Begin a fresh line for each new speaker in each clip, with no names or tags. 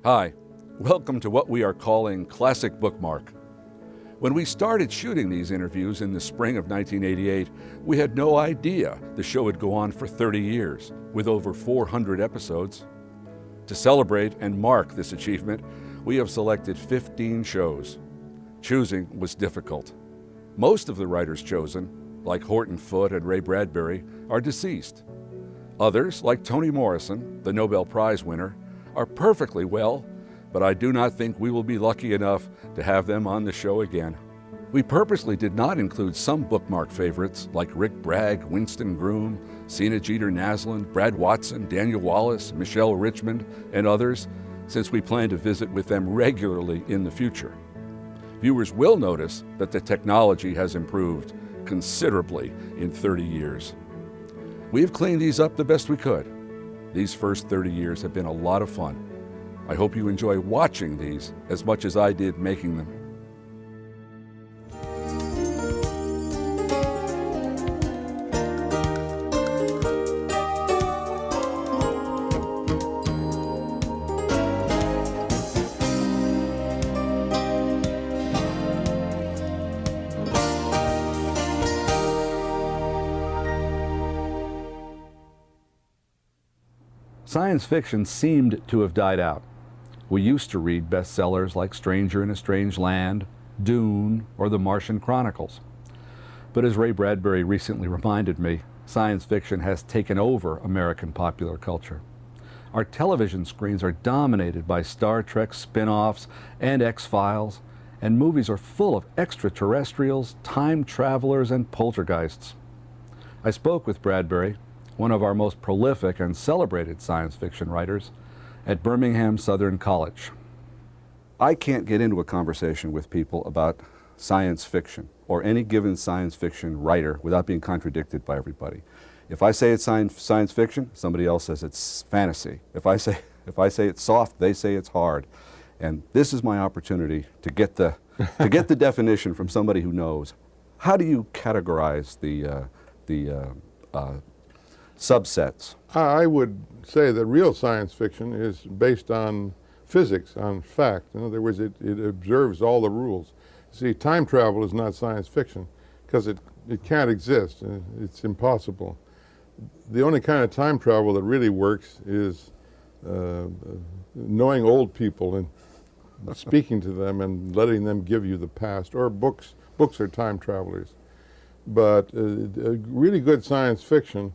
Hi, welcome to what we are calling Classic Bookmark. When we started shooting these interviews in the spring of 1988, we had no idea the show would go on for 30 years, with over 400 episodes. To celebrate and mark this achievement, we have selected 15 shows. Choosing was difficult. Most of the writers chosen, like Horton Foote and Ray Bradbury, are deceased. Others, like Toni Morrison, the Nobel Prize winner, are perfectly well, but I do not think we will be lucky enough to have them on the show again. We purposely did not include some bookmark favorites like Rick Bragg, Winston Groom, Sina Jeter Naslund, Brad Watson, Daniel Wallace, Michelle Richmond, and others, since we plan to visit with them regularly in the future. Viewers will notice that the technology has improved considerably in 30 years. We've cleaned these up the best we could. These first 30 years have been a lot of fun. I hope you enjoy watching these as much as I did making them. Science fiction seemed to have died out. We used to read bestsellers like Stranger in a Strange Land, Dune, or The Martian Chronicles. But as Ray Bradbury recently reminded me, science fiction has taken over American popular culture. Our television screens are dominated by Star Trek spin-offs and X-Files, and movies are full of extraterrestrials, time travelers, and poltergeists. I spoke with Bradbury, one of our most prolific and celebrated science fiction writers, at Birmingham Southern College. I can't get into a conversation with people about science fiction or any given science fiction writer without being contradicted by everybody. If I say it's science fiction, somebody else says it's fantasy. If I say it's soft, they say it's hard. And this is my opportunity to get the definition from somebody who knows. How do you categorize the subsets?
I would say that real science fiction is based on physics, on fact. In other words, it observes all the rules. See, time travel is not science fiction because it can't exist. It's impossible. The only kind of time travel that really works is knowing old people and speaking to them and letting them give you the past, or books. Books are time travelers. But really good science fiction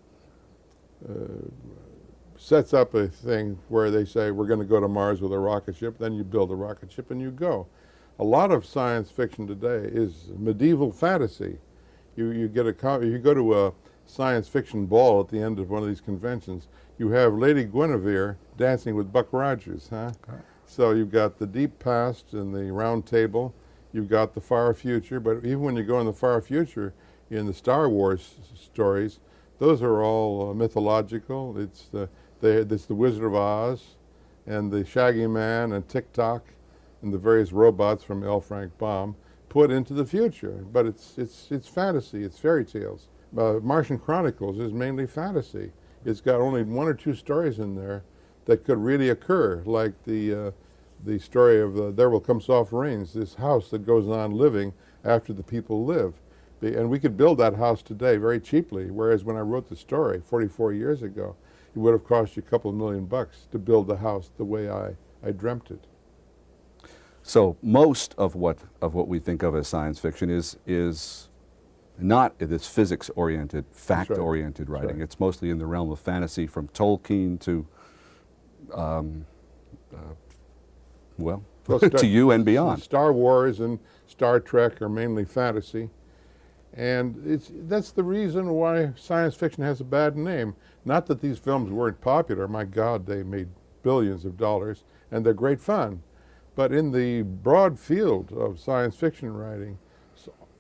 sets up a thing where they say, we're going to go to Mars with a rocket ship, then you build a rocket ship and you go. A lot of science fiction today is medieval fantasy. You go to a science fiction ball at the end of one of these conventions, you have Lady Guinevere dancing with Buck Rogers, huh? Okay. So you've got the deep past and the round table, you've got the far future, but even when you go in the far future, in the Star Wars stories, those are all mythological. It's the Wizard of Oz and the Shaggy Man and Tick-Tock and the various robots from L. Frank Baum put into the future. But it's fantasy, it's fairy tales. Martian Chronicles is mainly fantasy. It's got only one or two stories in there that could really occur, like the story of There Will Come Soft Rains, this house that goes on living after the people live. And we could build that house today very cheaply, whereas when I wrote the story 44 years ago, it would have cost you a couple of $1 million to build the house the way I dreamt it.
So most of what we think of as science fiction is not this physics-oriented, fact-oriented writing. Right. It's mostly in the realm of fantasy, from Tolkien to, to you and beyond.
Star Wars and Star Trek are mainly fantasy. And that's the reason why science fiction has a bad name. Not that these films weren't popular. My God, they made billions of dollars, and they're great fun. But in the broad field of science fiction writing,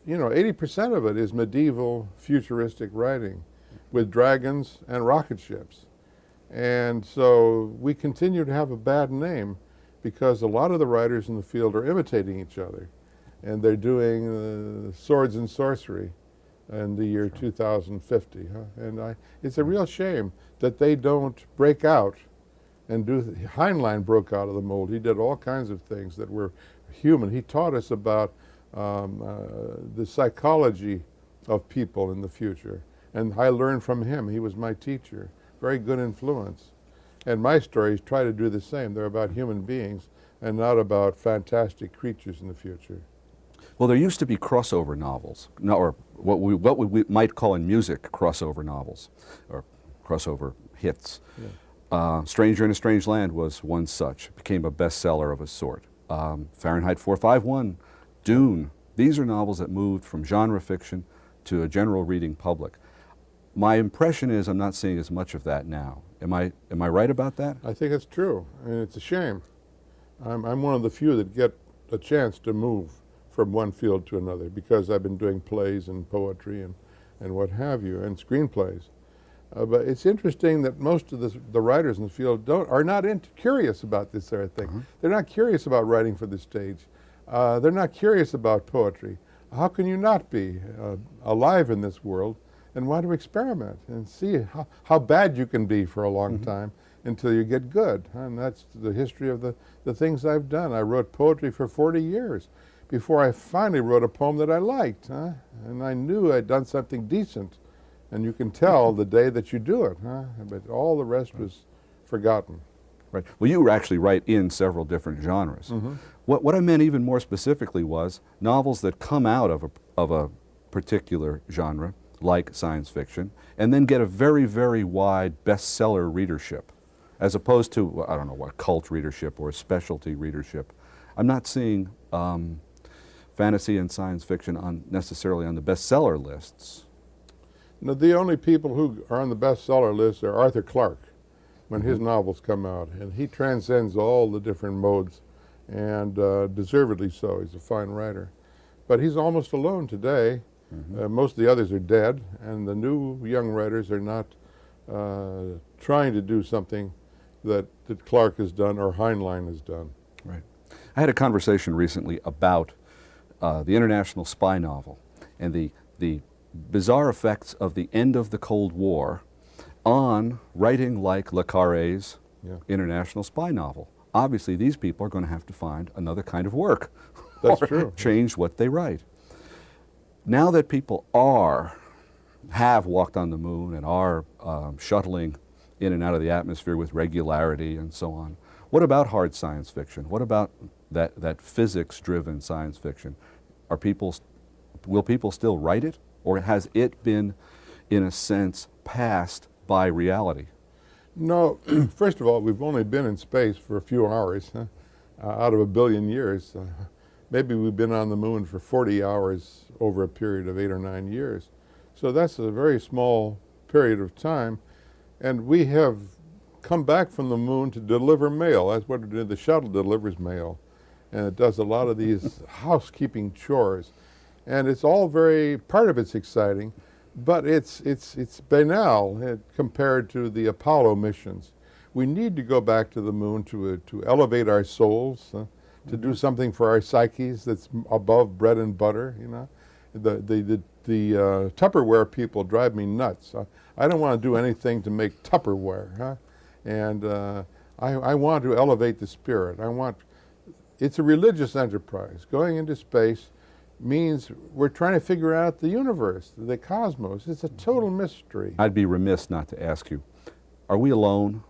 80% of it is medieval, futuristic writing with dragons and rocket ships. And so we continue to have a bad name because a lot of the writers in the field are imitating each other. And they're doing swords and sorcery in the year 2050. Huh? And it's a real shame that they don't break out and Heinlein broke out of the mold. He did all kinds of things that were human. He taught us about the psychology of people in the future. And I learned from him. He was my teacher. Very good influence. And my stories try to do the same. They're about human beings and not about fantastic creatures in the future.
Well, there used to be crossover novels, or what we might call in music crossover novels, or crossover hits. Yeah. Stranger in a Strange Land was one such. It became a bestseller of a sort. Fahrenheit 451, Dune. These are novels that moved from genre fiction to a general reading public. My impression is I'm not seeing as much of that now. Am I right about that?
I think it's true, and it's a shame. I'm one of the few that get a chance to move from one field to another because I've been doing plays and poetry and what have you, and screenplays. But it's interesting that most of the writers in the field are not curious about this sort of thing. They're not curious about writing for the stage. They're not curious about poetry. How can you not be alive in this world and want to experiment and see how bad you can be for a long time until you get good? And that's the history of the things I've done. I wrote poetry for 40 years before I finally wrote a poem that I liked. And I knew I'd done something decent. And you can tell the day that you do it, but all the rest was forgotten.
Right. Well, you actually write in several different genres. What I meant even more specifically was novels that come out of a particular genre, like science fiction, and then get a very, very wide bestseller readership, as opposed to, I don't know what, cult readership or specialty readership. I'm not seeing fantasy and science fiction necessarily on the bestseller lists.
No, the only people who are on the bestseller list are Arthur Clarke when his novels come out, and he transcends all the different modes, and deservedly so. He's a fine writer. But he's almost alone today. Most of the others are dead, and the new young writers are not trying to do something that Clarke has done or Heinlein has done.
Right. I had a conversation recently about the international spy novel and the bizarre effects of the end of the Cold War on writing like Le Carré's international spy novel. Obviously, these people are going to have to find another kind of work.
That's
or
true.
Change what they write. Now that people have walked on the moon and are shuttling in and out of the atmosphere with regularity and so on, what about hard science fiction? What about that physics-driven science fiction? Will people still write it? Or has it been, in a sense, passed by reality?
No, first of all, we've only been in space for a few hours out of 1 billion years. Maybe we've been on the moon for 40 hours over a period of 8 or 9 years. So that's a very small period of time. And we have come back from the moon to deliver mail. That's what it did. The shuttle delivers mail. And it does a lot of these housekeeping chores. And it's all part of it's exciting, but it's banal compared to the Apollo missions. We need to go back to the moon to elevate our souls, to do something for our psyches that's above bread and butter, you know. The Tupperware people drive me nuts. I don't want to do anything to make Tupperware, And I want to elevate the spirit. It's a religious enterprise. Going into space means we're trying to figure out the universe, the cosmos. It's a total mystery.
I'd be remiss not to ask you, are we alone?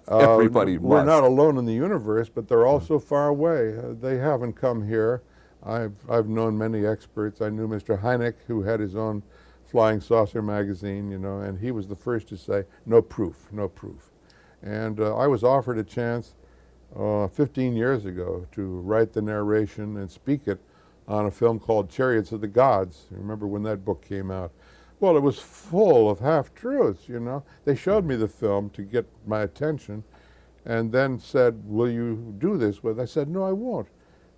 Everybody must.
We're not alone in the universe, but they're all so far away. They haven't come here. I've known many experts. I knew Mr. Hynek, who had his own flying saucer magazine, you know, and he was the first to say, no proof, no proof. And I was offered a chance 15 years ago to write the narration and speak it on a film called Chariots of the Gods. Remember when that book came out? Well, it was full of half-truths, you know. They showed me the film to get my attention and then said, will you do this with? I said, no, I won't.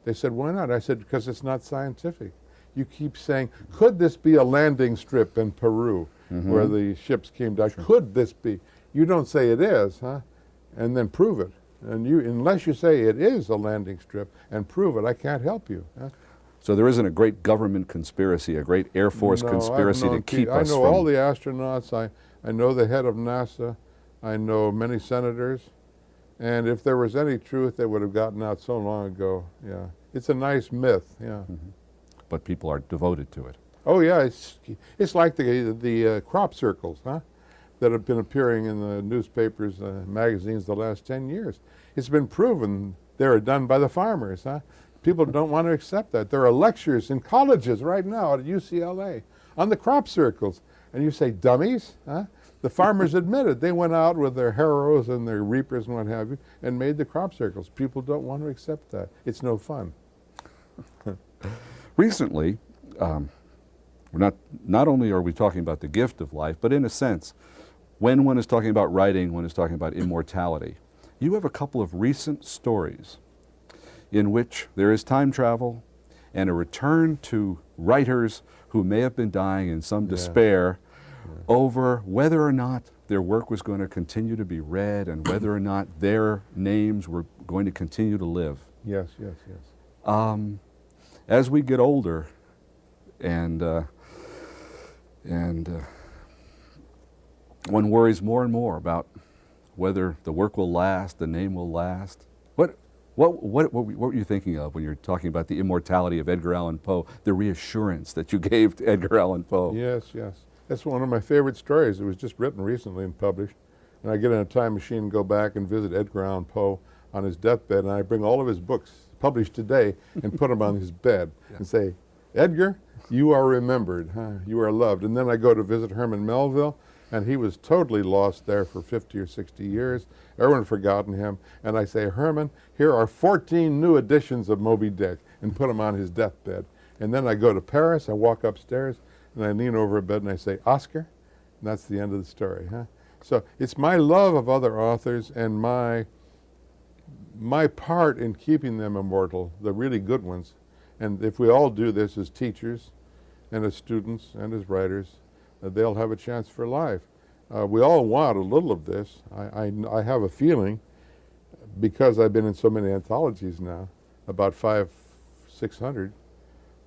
They said, why not? I said, because it's not scientific. You keep saying, could this be a landing strip in Peru where the ships came down? Sure. Could this be? You don't say it is, and then prove it. And unless you say it is a landing strip and prove it, I can't help you.
So there isn't a great government conspiracy, a great Air Force conspiracy to keep us from...
I know all the astronauts. I know the head of NASA. I know many senators, and if there was any truth, they would have gotten out so long ago. Yeah, it's a nice myth. Yeah.
Mm-hmm. But people are devoted to it.
Oh yeah, it's like the crop circles, huh? That have been appearing in the newspapers, magazines the last 10 years. It's been proven they're done by the farmers, huh? People don't want to accept that. There are lectures in colleges right now at UCLA on the crop circles. And you say, dummies, huh? The farmers admitted they went out with their harrows and their reapers and what have you and made the crop circles. People don't want to accept that. It's no fun.
Recently, we're not only are we talking about the gift of life, but in a sense, when one is talking about writing, one is talking about immortality. You have a couple of recent stories in which there is time travel and a return to writers who may have been dying in some despair over whether or not their work was going to continue to be read and whether or not their names were going to continue to live.
Yes, yes, yes.
As we get older and one worries more and more about whether the work will last, the name will last. What were you thinking of when you're talking about the immortality of Edgar Allan Poe, the reassurance that you gave to Edgar Allan Poe?
Yes, yes. That's one of my favorite stories. It was just written recently and published. And I get in a time machine and go back and visit Edgar Allan Poe on his deathbed, and I bring all of his books published today and put them on his bed and say, Edgar, you are remembered, huh? You are loved. And then I go to visit Herman Melville, and he was totally lost there for 50 or 60 years. Everyone had forgotten him. And I say, Herman, here are 14 new editions of Moby Dick, and put them on his deathbed. And then I go to Paris, I walk upstairs, and I lean over a bed and I say, Oscar? And that's the end of the story, huh? So it's my love of other authors and my part in keeping them immortal, the really good ones. And if we all do this as teachers and as students and as writers, they'll have a chance for life. We all want a little of this. I have a feeling, because I've been in so many anthologies now, about 600,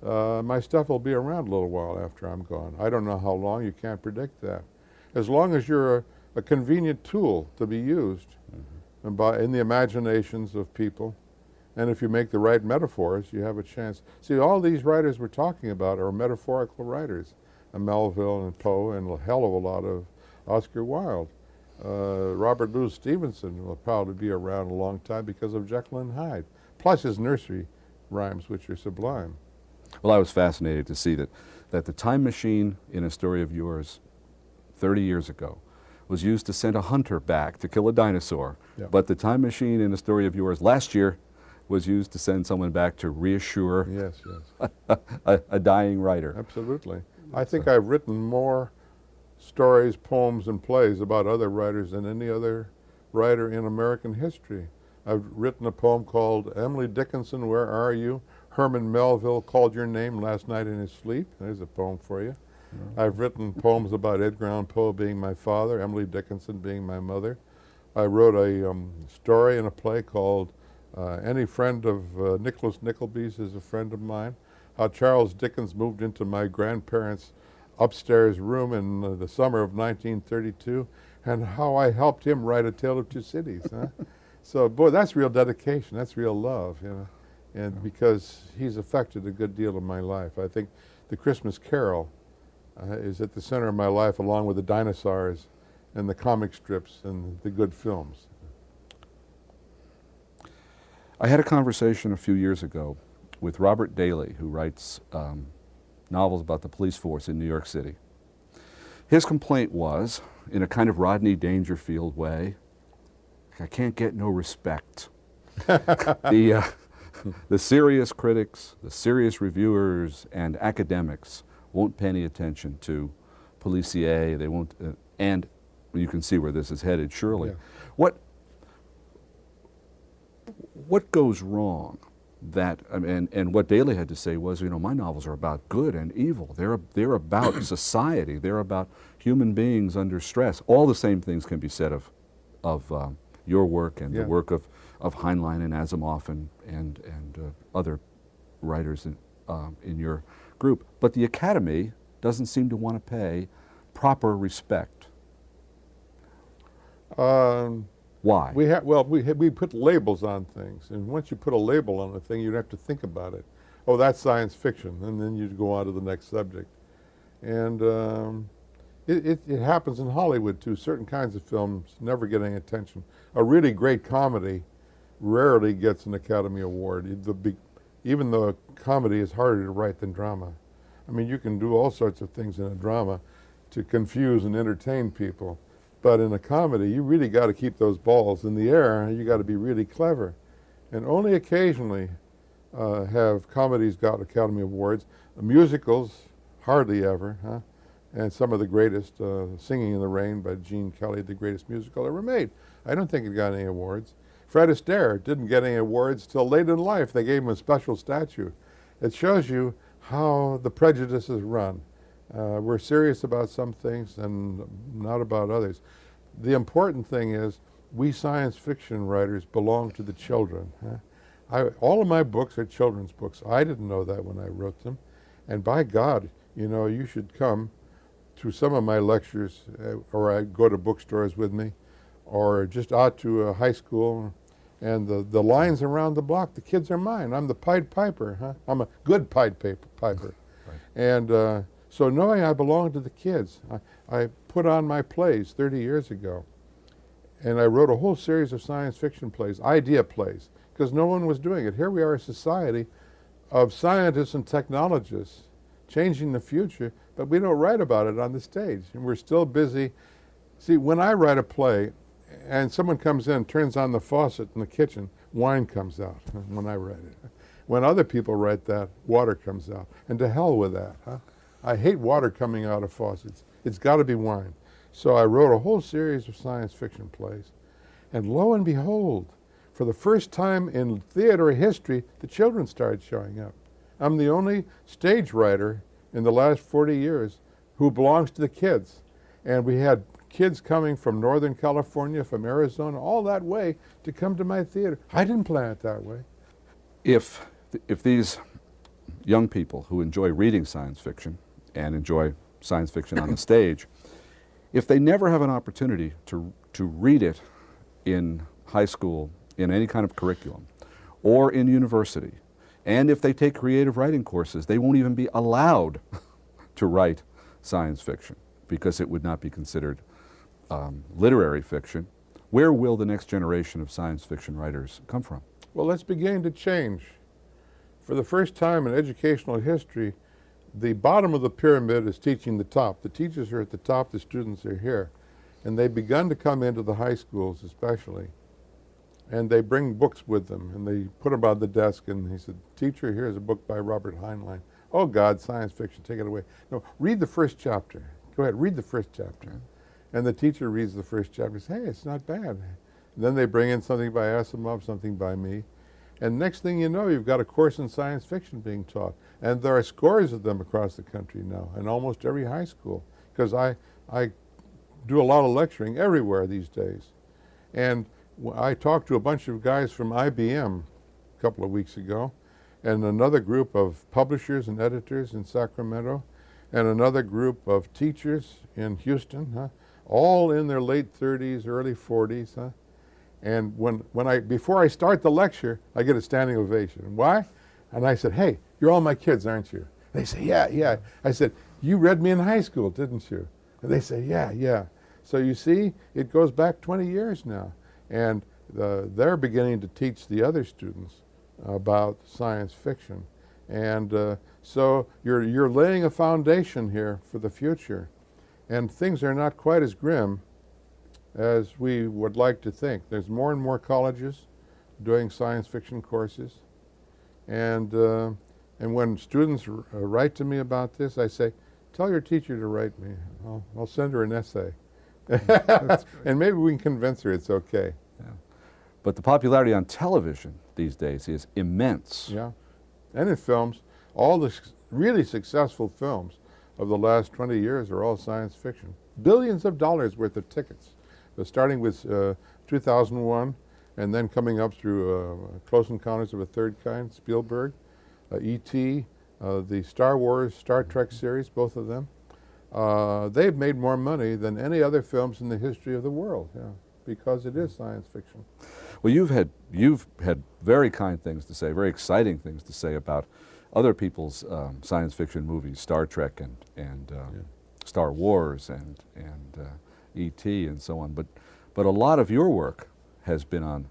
my stuff will be around a little while after I'm gone. I don't know how long, you can't predict that. As long as you're a convenient tool to be used in the imaginations of people, and if you make the right metaphors, you have a chance. See, all these writers we're talking about are metaphorical writers. Melville and Poe and a hell of a lot of Oscar Wilde. Robert Louis Stevenson will probably be around a long time because of Jekyll and Hyde, plus his nursery rhymes, which are sublime.
Well, I was fascinated to see that the time machine in a story of yours 30 years ago was used to send a hunter back to kill a dinosaur.
Yep.
But the time machine in a story of yours last year was used to send someone back to reassure a dying writer.
Absolutely. I think I've written more stories, poems, and plays about other writers than any other writer in American history. I've written a poem called Emily Dickinson, Where Are You? Herman Melville called your name last night in his sleep. There's a poem for you. I've written poems about Edgar Allan Poe being my father, Emily Dickinson being my mother. I wrote a story in a play called Any Friend of Nicholas Nicklby's is a Friend of Mine. How Charles Dickens moved into my grandparents' upstairs room in the summer of 1932, and how I helped him write A Tale of Two Cities. Huh? So, boy, that's real dedication. That's real love, you know. And because he's affected a good deal of my life. I think The Christmas Carol is at the center of my life, along with the dinosaurs and the comic strips and the good films.
I had a conversation a few years ago with Robert Daley, who writes novels about the police force in New York City. His complaint was, in a kind of Rodney Dangerfield way, I can't get no respect. The serious critics, the serious reviewers, and academics won't pay any attention to policier. They won't, and you can see where this is headed, surely. Yeah. What goes wrong? That and what Daley had to say was, you know, my novels are about good and evil. They're about society. They're about human beings under stress. All the same things can be said of your work and the work of Heinlein and Asimov and other writers in your group. But the Academy doesn't seem to want to pay proper respect.
Um,
Why?
we put labels on things, and once you put a label on a thing, you have to think about it. Oh, that's science fiction, and then you go on to the next subject. And it happens in Hollywood too. Certain kinds of films never get any attention. A really great comedy rarely gets an Academy Award, even though comedy is harder to write than drama. I mean, you can do all sorts of things in a drama to confuse and entertain people. But in a comedy, you really got to keep those balls in the air. You got to be really clever. And only occasionally have comedies got Academy Awards. Musicals, hardly ever, huh? And some of the greatest, Singing in the Rain by Gene Kelly, the greatest musical ever made. I don't think it got any awards. Fred Astaire didn't get any awards till late in life. They gave him a special statue. It shows you how the prejudices run. We're serious about some things and not about others. The important thing is we science fiction writers belong to the children. Huh? All of my books are children's books. I didn't know that when I wrote them. And by God, you know, you should come to some of my lectures, or I go to bookstores with me, or just out to a high school, and the lines around the block, the kids are mine. I'm the Pied Piper, huh? I'm a good Pied Piper.
Right.
And so knowing I belong to the kids, I put on my plays 30 years ago, and I wrote a whole series of science fiction plays, idea plays, because no one was doing it. Here we are, a society of scientists and technologists changing the future, but we don't write about it on the stage, and we're still busy. See, when I write a play, and someone comes in, turns on the faucet in the kitchen, wine comes out when I write it. When other people write that, water comes out. And to hell with that, huh? I hate water coming out of faucets. It's got to be wine. So I wrote a whole series of science fiction plays. And lo and behold, for the first time in theater history, the children started showing up. I'm the only stage writer in the last 40 years who belongs to the kids. And we had kids coming from Northern California, from Arizona, all that way to come to my theater. I didn't plan it that way.
If these young people who enjoy reading science fiction and enjoy science fiction on the stage, if they never have an opportunity to read it in high school, in any kind of curriculum, or in university, and if they take creative writing courses, they won't even be allowed to write science fiction because it would not be considered literary fiction. Where will the next generation of science fiction writers come from?
Well, it's beginning to change. For the first time in educational history, the bottom of the pyramid is teaching the top. The teachers are at the top, the students are here. And they've begun to come into the high schools especially. And they bring books with them, and they put them on the desk, and he said, "Teacher, here's a book by Robert Heinlein." "Oh God, science fiction, take it away." "No, read the first chapter. Go ahead, read the first chapter." And the teacher reads the first chapter and says, "Hey, it's not bad." And then they bring in something by Asimov, something by me. And next thing you know, you've got a course in science fiction being taught. And there are scores of them across the country now, in almost every high school, because I do a lot of lecturing everywhere these days. And I talked to a bunch of guys from IBM a couple of weeks ago, and another group of publishers and editors in Sacramento, and another group of teachers in Houston, huh? All in their late 30s, early 40s. Huh? And before I start the lecture, I get a standing ovation. Why? And I said, "Hey, you're all my kids, aren't you?" They say, "Yeah." I said, "You read me in high school, didn't you?" And they say, Yeah. So you see, it goes back 20 years now. And they're beginning to teach the other students about science fiction. And so you're laying a foundation here for the future. And things are not quite as grim as we would like to think. There's more and more colleges doing science fiction courses. And when students write to me about this, I say, "Tell your teacher to write me. I'll send her an essay." And maybe we can convince her it's okay.
Yeah. But the popularity on television these days is immense.
Yeah. And in films, all the really successful films of the last 20 years are all science fiction. Billions of dollars worth of tickets, starting with 2001 and then coming up through Close Encounters of a Third Kind, Spielberg, E.T., the Star Wars, Star Trek series, both of them. They've made more money than any other films in the history of the world. Yeah. because it is science fiction.
Well, you've had very kind things to say, very exciting things to say about other people's science fiction movies, Star Trek and Star Wars and E.T. and so on. But a lot of your work has been on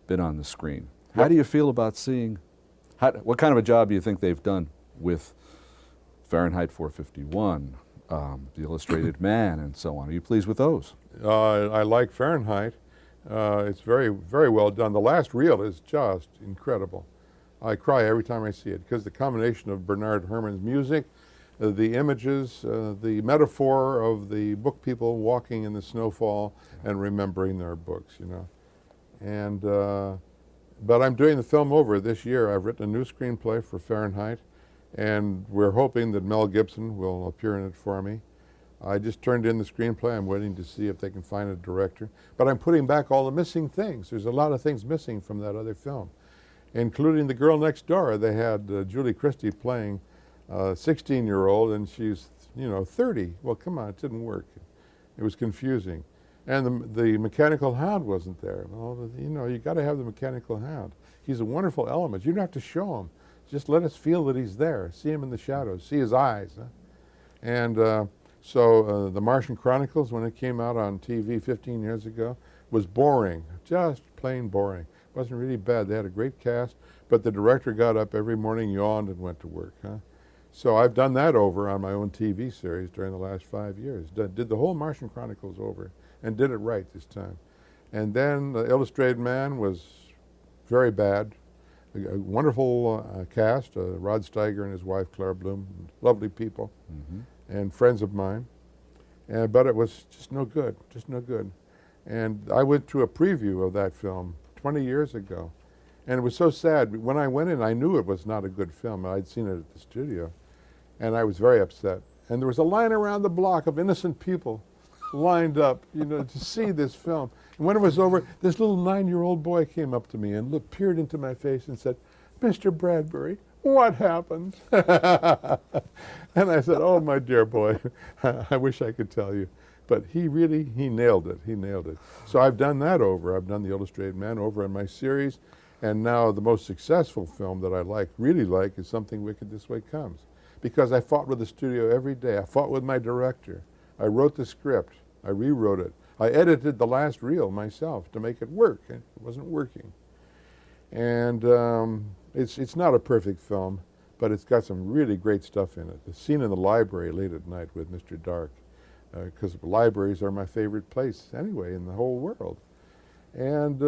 the screen. How do you feel about seeing? What kind of a job do you think they've done with Fahrenheit 451, The Illustrated Man, and so on? Are you pleased with those?
I like Fahrenheit. It's very, very well done. The last reel is just incredible. I cry every time I see it because the combination of Bernard Herrmann's music, the images, the metaphor of the book people walking in the snowfall and remembering their books, you know. And but I'm doing the film over this year. I've written a new screenplay for Fahrenheit, and we're hoping that Mel Gibson will appear in it for me. I just turned in the screenplay. I'm waiting to see if they can find a director. But I'm putting back all the missing things. There's a lot of things missing from that other film, including The Girl Next Door. They had Julie Christie playing a 16-year-old, and she's, you know, 30. Well, come on, it didn't work. It was confusing. And the mechanical hound wasn't there. Well, you know, you got to have the mechanical hound. He's a wonderful element. You don't have to show him. Just let us feel that he's there. See him in the shadows. See his eyes. Huh? And so The Martian Chronicles, when it came out on TV 15 years ago, was boring, just plain boring. It wasn't really bad. They had a great cast, but the director got up every morning, yawned, and went to work. Huh? So I've done that over on my own TV series during the last 5 years. Did the whole Martian Chronicles over and did it right this time. And then The Illustrated Man was very bad. A wonderful cast, Rod Steiger and his wife Clara Bloom, lovely people. And friends of mine, but it was just no good, just no good. And I went to a preview of that film 20 years ago, and it was so sad. When I went in, I knew it was not a good film. I'd seen it at the studio, and I was very upset. And there was a line around the block of innocent people lined up, you know, to see this film. And when it was over, this little 9-year-old boy came up to me and peered into my face and said, "Mr. Bradbury, what happened?" And I said, "Oh, my dear boy, I wish I could tell you." But he nailed it. He nailed it. So I've done that over. I've done The Illustrated Man over in my series. And now the most successful film that I really like, is Something Wicked This Way Comes. Because I fought with the studio every day. I fought with my director. I wrote the script. I rewrote it. I edited the last reel myself to make it work. It wasn't working. And it's not a perfect film, but it's got some really great stuff in it. The scene in the library late at night with Mr. Dark, because libraries are my favorite place anyway in the whole world. And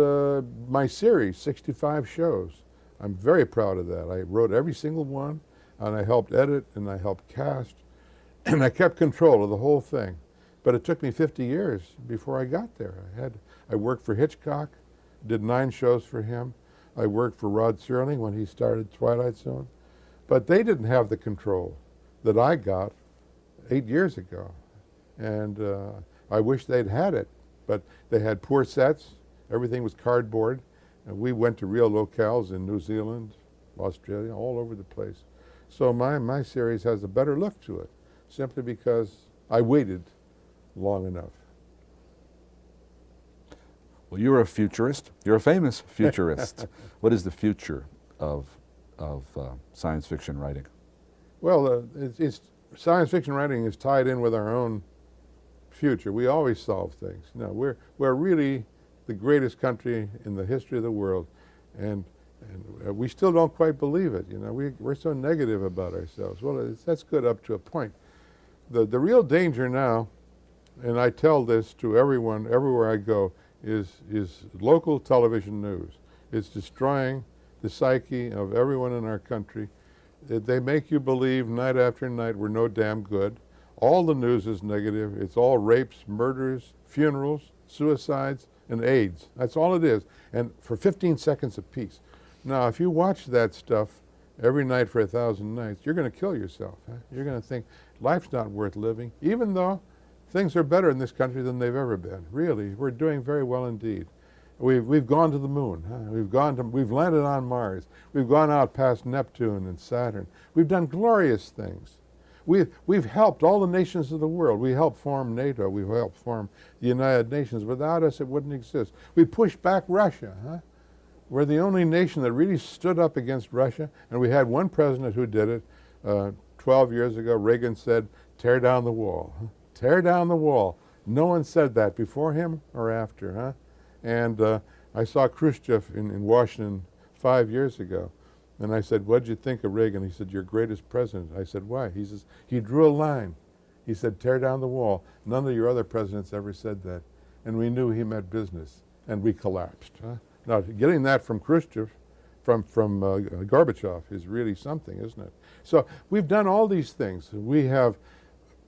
my series, 65 shows, I'm very proud of that. I wrote every single one, and I helped edit, and I helped cast, and I kept control of the whole thing. But it took me 50 years before I got there. I worked for Hitchcock, did 9 shows for him. I worked for Rod Serling when he started Twilight Zone. But they didn't have the control that I got 8 years ago. And I wish they'd had it. But they had poor sets. Everything was cardboard. And we went to real locales in New Zealand, Australia, all over the place. So my series has a better look to it, simply because I waited long enough.
Well, you're a futurist. You're a famous futurist. What is the future of science fiction writing?
Well, science fiction writing is tied in with our own future. We always solve things. No, we're really the greatest country in the history of the world, and we still don't quite believe it. You know, we're so negative about ourselves. Well, that's good up to a point. The real danger now, and I tell this to everyone everywhere I go, is local television news. It's destroying the psyche of everyone in our country. They make you believe night after night we're no damn good. All the news is negative. It's all rapes, murders, funerals, suicides, and AIDS. That's all it is. And for 15 seconds apiece. Now, if you watch that stuff every night for 1,000 nights, you're going to kill yourself. Huh? You're going to think life's not worth living, even though things are better in this country than they've ever been. Really, we're doing very well indeed. We've gone to the moon. Huh? We've landed on Mars. We've gone out past Neptune and Saturn. We've done glorious things. We've helped all the nations of the world. We helped form NATO. We helped form the United Nations. Without us, it wouldn't exist. We pushed back Russia. Huh? We're the only nation that really stood up against Russia, and we had one president who did it. 12 years ago, Reagan said, tear down the wall. Huh? Tear down the wall. No one said that before him or after. Huh? And I saw Khrushchev in Washington 5 years ago. And I said, what'd you think of Reagan? He said, your greatest president. I said, why? He says, he drew a line. He said, tear down the wall. None of your other presidents ever said that. And we knew he meant business, and we collapsed. Huh? Now, getting that from Khrushchev, from Gorbachev is really something, isn't it? So we've done all these things. We have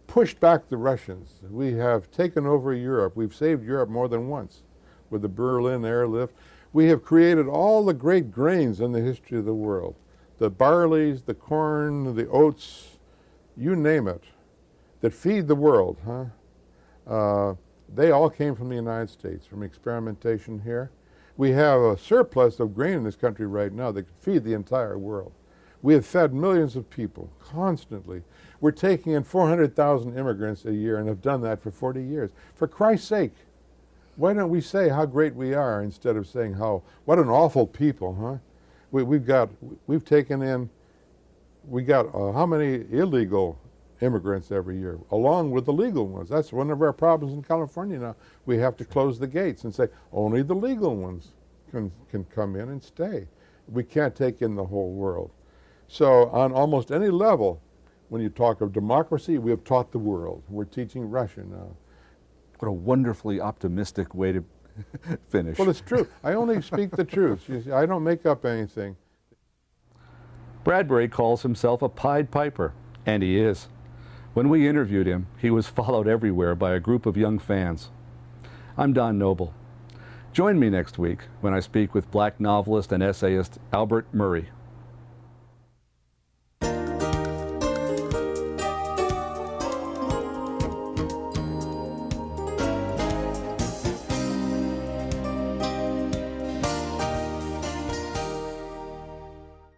pushed back the Russians. We have taken over Europe. We've saved Europe more than once with the Berlin airlift. We have created all the great grains in the history of the world. The barleys, the corn, the oats, you name it, that feed the world. Huh? They all came from the United States, from experimentation here. We have a surplus of grain in this country right now that could feed the entire world. We have fed millions of people constantly. We're taking in 400,000 immigrants a year and have done that for 40 years. For Christ's sake, why don't we say how great we are instead of saying what an awful people, huh? We've taken in, we got how many illegal immigrants every year, along with the legal ones. That's one of our problems in California now. We have to close the gates and say only the legal ones can come in and stay. We can't take in the whole world. So on almost any level, when you talk of democracy, we have taught the world. We're teaching Russia now.
What a wonderfully optimistic way to finish.
Well, it's true. I only speak the truth. You see, I don't make up anything.
Bradbury calls himself a Pied Piper, and he is. When we interviewed him, he was followed everywhere by a group of young fans. I'm Don Noble. Join me next week when I speak with Black novelist and essayist Albert Murray.